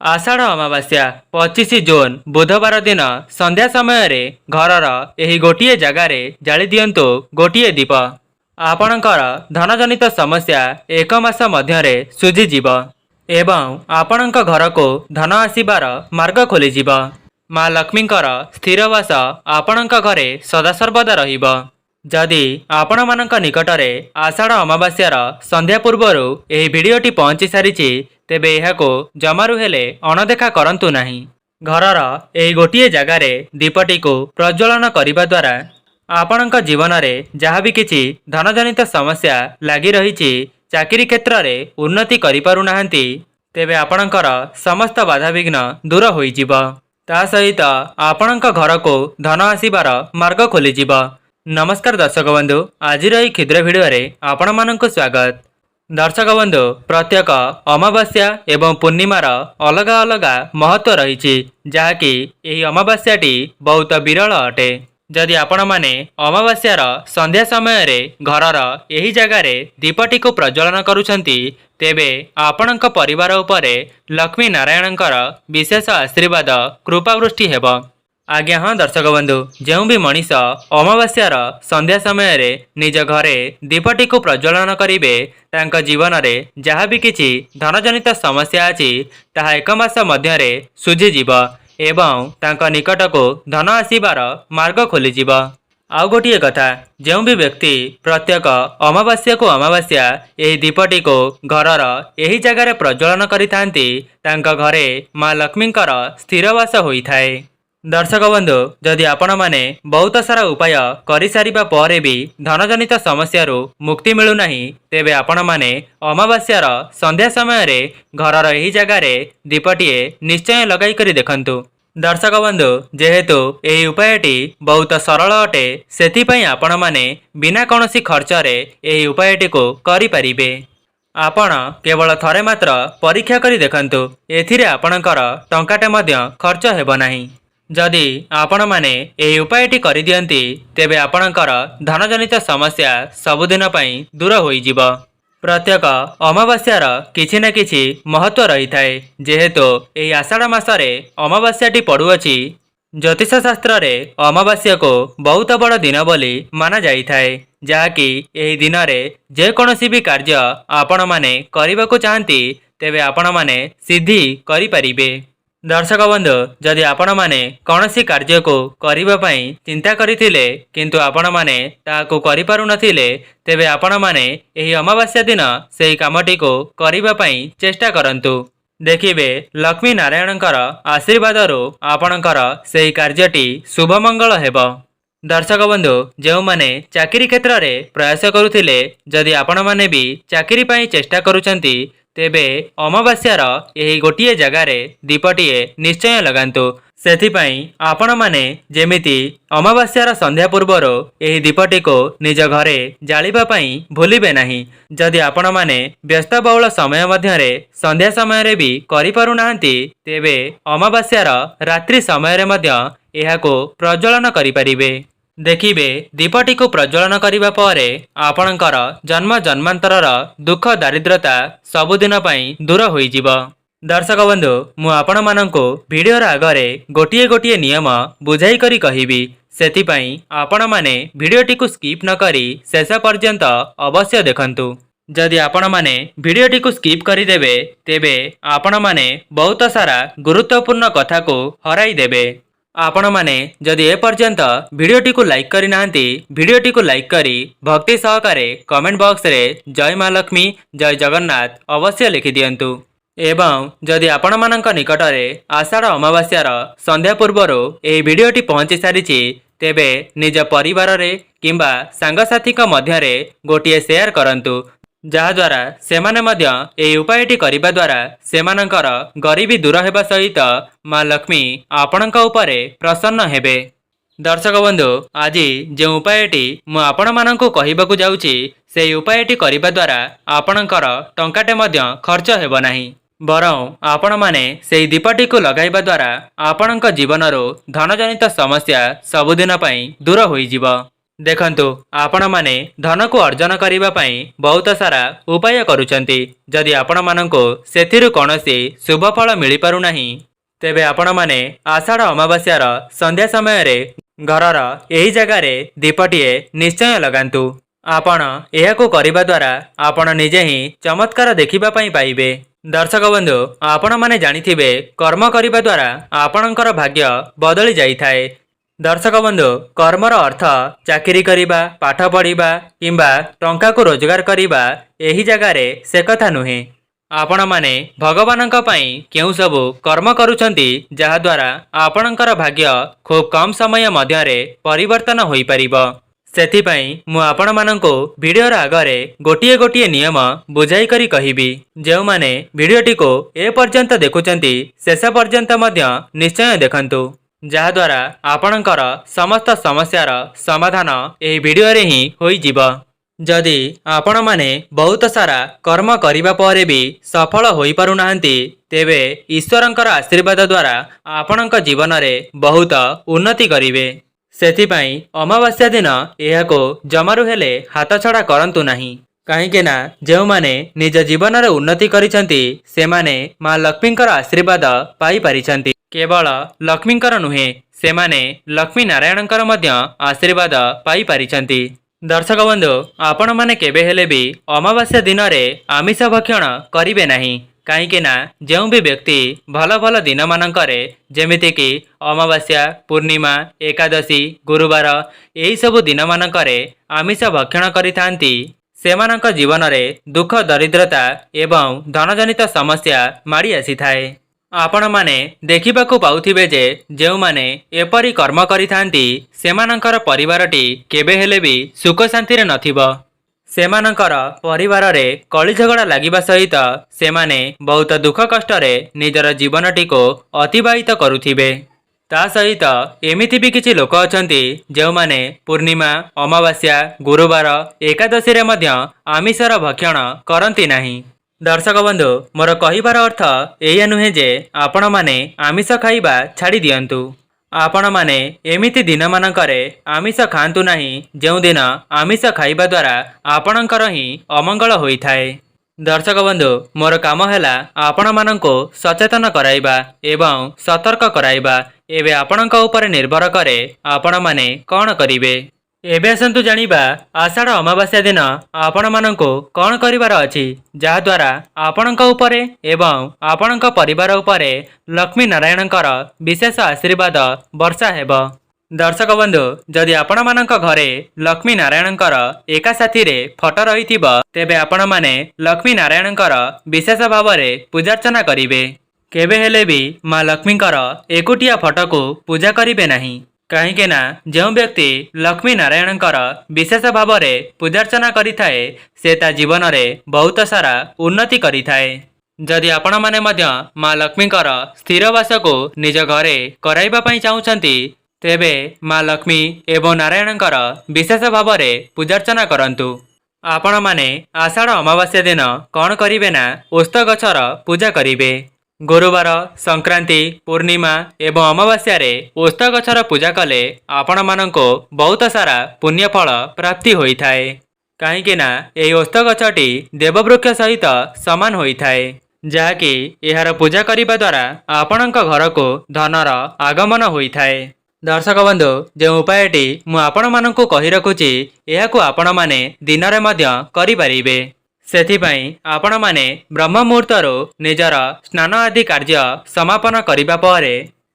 आषाढ़ अमावास्या 25 जून बुधवार दिन संध्या समय घरर एही गोटिए जगार जाली दियंतु गोटिए दीप। आपणकर धनजनित समस्या एक मास मध्यरे सुझीजिव एवं आपणक घर को धन आसीबार मार्ग खोलीजिव। माँ लक्ष्मींकर स्थिरवास आपणक घरे सदासर्वदा रहिब। जदि आपण मानक निकटरे आषाढ़ अमावास्यार संध्या पूर्वरु एही भिडियोटी पहुंची सारिछि तेबे एहाको जमारू हेले अणदेखा करंतु नाही। घरर एही गोटिए जगार दीपटीको प्रज्वलन करिबा द्वारा आपणक जीवन में जहाँ भी किछि धनजनित समस्या लगी रही चाकरी क्षेत्र में उन्नति करि पारु नाहंती तेबे आपणकर समस्त बाधाविघ्न दूर होइजिब। ता सहित आपणक घर को धन आसीबार मार्ग खोलीजिब। नमस्कार दर्शक बंधु, आज क्षुद्र भिडियो रे आपण मानक स्वागत। दर्शक बंधु, प्रत्येक अमावास्या एवं पूर्णिमार अलग अलग महत्व रही जहाँकि यही अमावास्याटी बहुत विरल अटे। जदि आपण माने अमावास्यार संध्या समय रे घरर यही जगार दीपटी को प्रज्वलन करुछंती तेबे आपणक परिवार उपरे लक्ष्मी नारायणकर विशेष आशीर्वाद कृपावृष्टि हेब। आज्ञा हाँ दर्शक बंधु, जो भी मनीष अमावास्यार संध्या समय रे निज घरे दीपटी को प्रज्वलन करिवे तांका जीवन रे जहाँ भी किछि धनजनित समस्या अछि ताहा एक मास मध्यरे सुझीजिव एवं तांका निकट को धन आसीबार मार्ग खोलीजिव। आउ गोटिए कथा, जो भी व्यक्ति प्रत्येक अमावास्या को अमावास्या यही दीपटी को घरर यही जगार प्रज्वलन करिथांती तांका घरे माँ लक्ष्मींकर स्थिरवास होइथाए। दर्शक बंधु, जदि आपण माने बहुत सारा उपाय करि सारिबा परे भी धनजनित समस्यारू मुक्ति मिलु नाही तेबे आपण माने अमावास्यार संध्या समय रे घरर एही जगार दीपटीए निश्चय लगाई करी देखंतु। दर्शक बंधु, जेहेतु एही उपायटी बहुत सरल अटे सेथिपई आपण माने बिना कोनोसी खर्चरे एही उपायटी को करि परिबे। आपण केवल थरे मात्र परीक्षा करी देखंतु, एथिरे आपणकर टंकाटे मध्य खर्च हेबो नाही। जदि आपण माने एही उपायटी करि दियंती तेबे आपणकर धनजनित समस्या सबुदिन पई दूर होइजिब। प्रत्येक अमावास्यार किछि न किछि महत्व रही थाए। जेहेतु एही आषाढ़ मासरे अमावास्याटी पड़ुअछि, ज्योतिष शास्त्र रे अमावास्या को बहुत बड़ दिन बोली माना जाई थाए, जहाँकि एही दिन रे जे कोनोसी भी कार्य आपण माने करिबाकु चाहंती तेबे आपण माने सिद्धि करि परिबे। दर्शक बंधु, जदि आपण माने कौनसी कार्य को करिबा पई चिंता करिथिले किंतु आपण माने ताकू करि पारु नथिले तेबे आपण माने एही अमावास्या दिन सेही कामटी को करिबा पई चेष्टा करंतु। देखिबे लक्ष्मी नारायणकर आशीर्वादरू आपणकर सेही कार्यटी शुभ मंगल हेब। दर्शक बंधु, जो माने चाकरी क्षेत्र रे प्रयास करुथिले जदि आपण माने भी चाकरी पई चेष्टा करुचंती तेबे अमावास्यार यही गोटिए जगार दीपटीए निश्चय लगांतु। सेथिपई आपण माने जेमिति अमावास्यार संध्या पूर्वर यही दीपटी को निज घरे जालिबा पई भूलिबे नाही। जदि आपण माने व्यस्तबहुल समय मध्यरे संध्या समय रे भी करि पारु नाहंती तेबे अमावास्यार रात्रि समय रे मध्य एहाको प्रज्वलन करि परिबे। देखिबे दीपटी को प्रज्वलन करिबा परे आपणकर जन्म जन्मांतरर दुख दारिद्रता सबुदिन पई दूर होइजिब। दर्शक बंधु, मु आपण मानंको भिडियोर आगरे गोटिए गोटिए नियम बुझाई करी कहिबी, सेथिपई आपण माने भिडियोटी को स्किप न करी शेष पर्यंत अवश्य देखंतु। जदि आपण माने भिडियोटी को स्किप करी देबे तेबे आपण माने बहुत सारा गुरुत्वपूर्ण कथा को हराई देबे। आपण माने जदि ए पर्यंत भिडियोटी को लाइक करी नाहंती भिडियोटी को लाइक करी भक्ति सहकारे कमेंट बॉक्स रे जय माँ लक्ष्मी जय जगन्नाथ अवश्य लिखि दियंतु। एवं जदि आपण मानक निकटरे आषाढ़ अमावास्यार संध्या पूर्वर एही भिडियोटी पहुंची सारिछि तेबे निज परिवार रे किंबा सांगसाथी मध्यरे गोटिए शेयर करंतु, जहाद्वारा सेमाने मध्य एही उपायटी करिबा द्वारा सेमानंकर गरीबी दूर हेबा सहित माँ लक्ष्मी आपणक उपरे प्रसन्न हेबे। दर्शक बंधु, आज जो उपायटी मु आपण मानंकु कहिबाकु जाउछि सेही उपायटी करिबा द्वारा आपणकर टंकाटे मध्य खर्च हेबो नाही, बरं आपण माने सेही दीपटी को लगाइबा द्वारा आपणक जीवनरो धनजनित समस्या सबुदिन पई दूर होइजिब। देखंतु आपण माने धन को अर्जन करिबा पई बहुत सारा उपाय करूचंती। जदि आपण माननको सेथिरु कोनोसी शुभ फल मिली पारु नाही तेबे आपण माने आषाढ़ अमावास्यार संध्या समय रे घरर एही जगह रे दीपटिए निश्चय लगांतु। आपण एहाको करिबा द्वारा आपण निजे ही चमत्कार देखिबा पई पाइबे। दर्शक बंधु आपण माने जानिथिबे कर्म करिबा द्वारा आपणकर भाग्य बदली जाई थाए। दर्शक बंधु कर्मर अर्थ चाकरी करिबा पाठ पढ़िबा किंबा टंका को रोजगार करिबा एही जगह रे से कथा नुहे। आपण माने भगवानक पई केउ सबु कर्म करूछंती जहा द्वारा आपणकर भाग्य खूब कम समय मध्य रे परिवर्तन होई परिबो। सेथि पई मु आपण माननको वीडियोर आगरे गोटिए गोटिए नियम बुझाई करी कहिबी। जेउ माने वीडियोटी को ए पर्यंत देखुचंती शेष पर्यंत मध्य निश्चय देखंतु जहा द्वारा आपणकर समस्त समस्यार समाधान एही वीडियो रे ही होई जिवो। जदि आपण माने बहुत सारा कर्म करिबा परे भी सफल होई पारु नाहंती तेबे ईश्वरंकर आशीर्वाद द्वारा आपणक जीवन रे बहुत उन्नति करिवे। सेथिपाई अमावास्या दिन एहाको जमारु हेले हाथ छड़ा करंतु नाही। काहेकि ना जेउ माने निज जीवन रे उन्नति करिसंती से माने मां लक्ष्मीकर आशीर्वाद पाई परिसंती। केवल लक्ष्मीकर नुहे से माने लक्ष्मी नारायणकर मध्य आशीर्वाद पाई परिसंती। दर्शक बंधु आपण माने केबे हेले भी अमावास्या दिन रे आमिष भक्षण करिवे नाही। काहेकि ना जेउ भी व्यक्ति भल भल दिन मानकरे जेमिति कि अमावास्या पूर्णिमा एकादशी गुरुवार एही सबु दिन मानकरे आमिष भक्षण करिथांती सेमानक जीवन रे दुख दरिद्रता एवं धनजनित समस्या माड़ी आसी थाए। आपण माने देखिबाकू पाउथिबे जे जेउ माने एपरी कर्म करिथांती सेमानकर परिवारटी केबे हेले भी सुख शांति रे नथिबो। सेमानकर परिवार रे कली झगड़ा लागिबा सहित सेमाने बहुत दुख कष्ट रे निजर जीवनटी को अतिबाहित करुथिबे। ता सहित एमिति भी किछि लोक अछंती जेउ माने पूर्णिमा अमावास्या गुरुवार एकादशी रे मध्य आमिषर भक्षण करंती नाही। दर्शक बंधु मोर कहिबार अर्थ एया नुहे जे आपण माने आमिष खाइबा छाड़ी दियंतु। आपण माने एमिति दिन मानकरे आमिष खांतु नाही जेउ दिन आमिष खाइबा द्वारा आपणकर ही अमंगल होई थाए। दर्शक बंधु मोर काम हैला आपण माननको सचेतन कराइबा एवं सतर्क कराइबा। एबे आपणक ऊपर निर्भर करे आपण माने कौन करिवे। एबे आसंतु जानिबा आषाढ़ अमावास्या दिन आपण माननको कौन करिवार अछि जहा द्वारा आपणक ऊपरे एवं आपणक परिवार ऊपरे लक्ष्मी नारायणकर विशेष आशीर्वाद वर्षा हेब। दर्शक बंधु जदि आपण मानक घरे लक्ष्मी नारायणकर एका साथी रे फोटो रहिथिबो तेबे आपण माने लक्ष्मी नारायणकर विशेष भाव रे पूजार्चना करिवे। केबे हेले भी मां लक्ष्मीकर एकुटिया फोटो को पूजा करिवे नाही। काहेकि ना जो व्यक्ति लक्ष्मी नारायणकर विशेष भाव रे पूजार्चना करिथाए से ता जीवन रे बहुत सारा उन्नति करिथाए। जदि आपण माने मध्य मां लक्ष्मीकर स्थिरवास को निज घरे कराइबा पई चाहुचंती तेबे मां लक्ष्मी एवं नारायणकर विशेष भाव रे पूजार्चना करंतु। आपण माने आषाढ़ अमावास्या दिन कौन करिवे ना ओस्त गछर पूजा करिवे। गुरुवार संक्रांति पूर्णिमा एवं अमावास्या रे ओस्त गछर पूजा कले आपण माननको बहुत सारा पुण्य फल प्राप्ति होई थाए। काहेकि ना एही ओस्त गछटी देववृक्ष सहित समान होई थाए जहाँकि एहार पूजा करिबा द्वारा आपणक घर को धनर आगमन होई थाए। दर्शक बंधु जो उपायटी मु आपण माननको कहि रखुची एहाकू आपण माने दिन रे मध्य करि परिबे। सेथिपाई आपण माने ब्रह्म मुहूर्तरो निजर स्नान आदि कार्य समापन करिबा परे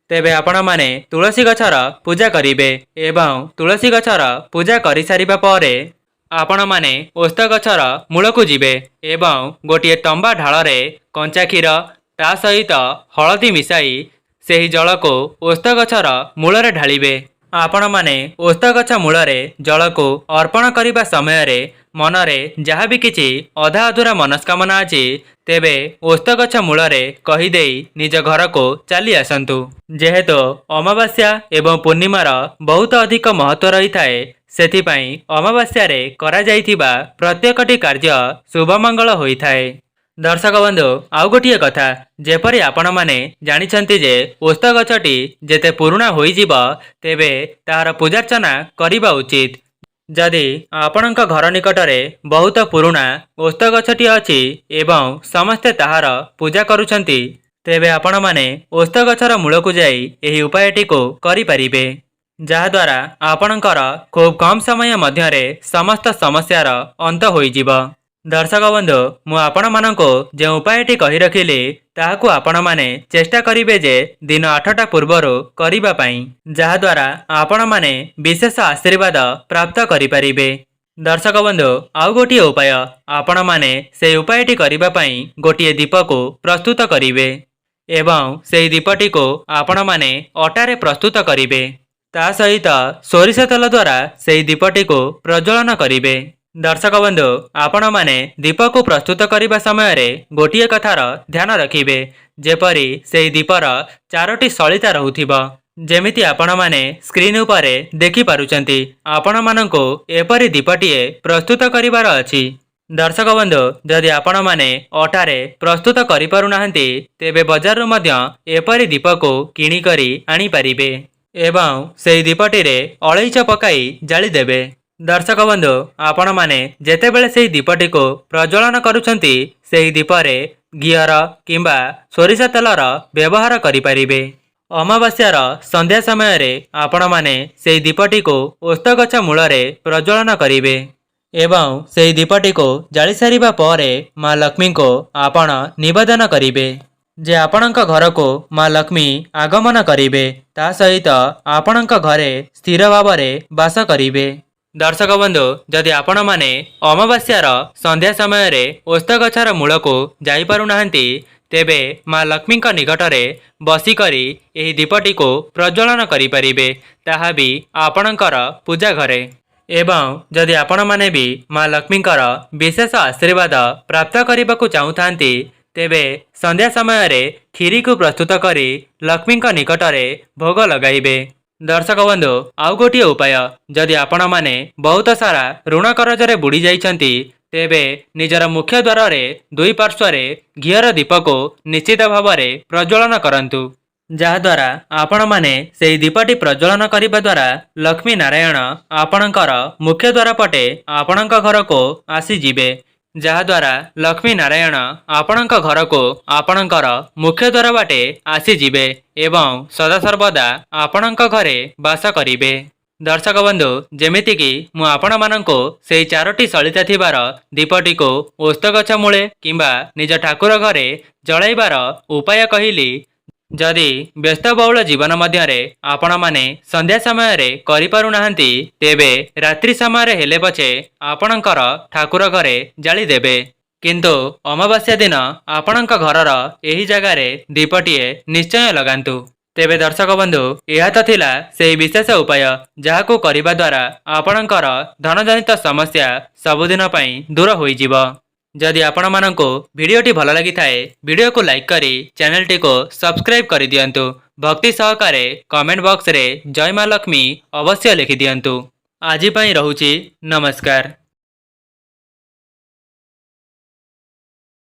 तेबे आपण माने तुलसी गछर पूजा करिवे एवं तुलसी गछर पूजा करि सारिबा परे आपण माने ओस्त गछर मूलकू जिवे एवं गोटिए तंबा ढाल रे कंचा क्षीर ता सहित हळदी मिसाई सेही जल को ओस्त गछर मूल रे ढालिबे। आपण माने ओस्त गछ मूल रे जल को अर्पण करिबा समय रे मन रे जहाँ भी किछि अधा अधूरा मनस्कामना अछि तेबे ओस्त गछ मूल रे कहि देई निज घर को चली आसंतु। जेहेतु अमावास्या एवं पूर्णिमार बहुत अधिक महत्व रही थाए सेथिपाई अमावास्या रे करा जाइथिबा प्रत्येकटी कार्य शुभमंगल होई थाए। दर्शक बंधु आउ गोटिए कथा जेपरि आपण माने जानिछंती जे ओस्त गछटी जेते पुरुणा होई जिवो तेबे तार पूजार्चना करिबा उचित। जदि आपणଙ୍କ घर निकटरे बहुत पुराणा ओस्त गछटी अछि एवं समस्ते ताहार पूजा करूछंती तेबे आपण माने ओस्त गछर मूलकु जाई एही उपायटीको करि परिबे जहाद्वारा आपणकर खूब कम समय मध्यरे समस्त समस्यार अंत होइजिब। दर्शक बंधु मु आपण माननको जे उपायटी कहि रखिली ताहाकु आपण माने चेष्टा करिवे जे दिन 8टा पूर्वरु करिबा पई जहाद्वारा आपण माने विशेष आशीर्वाद प्राप्त करि परिबे। दर्शक बंधु आउ गोटिए उपाय आपण माने से उपायटी करिबा पई गोटिए दीपको प्रस्तुत करिवे एवं सेही दीपटी को आपण माने अटारे प्रस्तुत करिवे ता सहित सोरिष तेल द्वारा सेही दीपटी को प्रज्वलन करिवे। दर्शक बंधु आपण माने दीप को प्रस्तुत करने समय गोटिए कथार ध्यान रखिबे जेपरी सेही दीपर 4टी सलिता रहुथिबा जेमिति आपण माने स्क्रीन उपरे देखि पारुचंती आपण माननको एपरी दीपटीए प्रस्तुत करिवार अछि। दर्शक बंधु जदि आपण माने अटारे प्रस्तुत करि पारु नाहंती तेबे बाजार रु मध्य एपरी दीप को किणी करी आनी परिबे एवं सेही दीपटी रे अलैच पकाई जाली देबे। दर्शक बंधु आपण माने जेतेबेले सेही दीपटी को प्रज्वलन करूछंती सेही दीपरे घियर किंबा सोरिष तेलर व्यवहार करि परिबे। अमावास्यार संध्या समय रे आपण माने सेही दीपटी को ओस्त गछ मूलरे प्रज्वलन करिवे एवं सेही दीपटी को जाली सारिबा परे मां लक्ष्मी को आपण निवेदन करिवे जे आपणଙ୍କ घर को मां लक्ष्मी आगमन करिवे ता सहित आपणଙ୍କ घरे स्थिर भावरे वास करिवे। दर्शक बंधु जदि आपण माने अमावास्यार संध्या समय रे ओस्त गछर मूल को जाई पारु नाहंती तेबे मां लक्ष्मी निकटरे बसी करी एही दीपटी को प्रज्वलन करि परिबे ताहा भी आपणकर पूजा घरे एवं जदि आपण माने भी मां लक्ष्मीकर विशेष आशीर्वाद प्राप्त करबाकू चाहूथांती तेबे संध्या समय रे खीरी को प्रस्तुत करी लक्ष्मी निकटरे भोग लगाइबे। दर्शक बंधु आउ गोटिए उपाय जदि आपण माने बहुत सारा ऋण करजरे बुड़ी जाइछंती तेबे निजर मुख्य द्वार रे दुई पार्श्वरे घियर दीप को निश्चित भावरे प्रज्वलन करंतु जहाद्वारा आपण माने सेही दीपटी प्रज्वलन करिबा द्वारा लक्ष्मी नारायण आपणकर मुख्य द्वार पटे आपणक घर को आसी जिबे जहाद्वारा लक्ष्मी नारायण आपणक घर को आपणकर मुख्य द्वार बाटे आसी जिबे एवं सदा सर्वदा आपणक घरे वास करिबे। दर्शक बंधु जेमिति कि मु आपण माननको सेही 4टी सलिता थिबार दीपटी को ओस्त गछ मूले किंबा निज ठाकुर घरे जळाइबार उपाय कहिली जदि व्यस्तबहुल जीवन मध्यरे आपण माने संध्या समय रे करि पारु नाहंती तेबे रात्रि समय रे हेले पछे आपणकर ठाकुर घरे जाली देबे किंतु अमावास्या दिन आपणक घरर एही जगह रे दीपटीए निश्चय लगांतु। तेबे दर्शक बंधु यह तो थिला सेही विशेष उपाय जाहाको करिबा द्वारा आपणकर धनजनित समस्या सबुदिन पई दूर होई जिवो। जदि आपण माननको वीडियोटी भल लगी थाए वीडियो को लाइक करी चैनल टी को सब्सक्राइब कर दियंतु। भक्ति सहकारे कमेंट बॉक्स रे जय मां लक्ष्मी अवश्य लिखि दियंतु। आजि पई रहूची नमस्कार।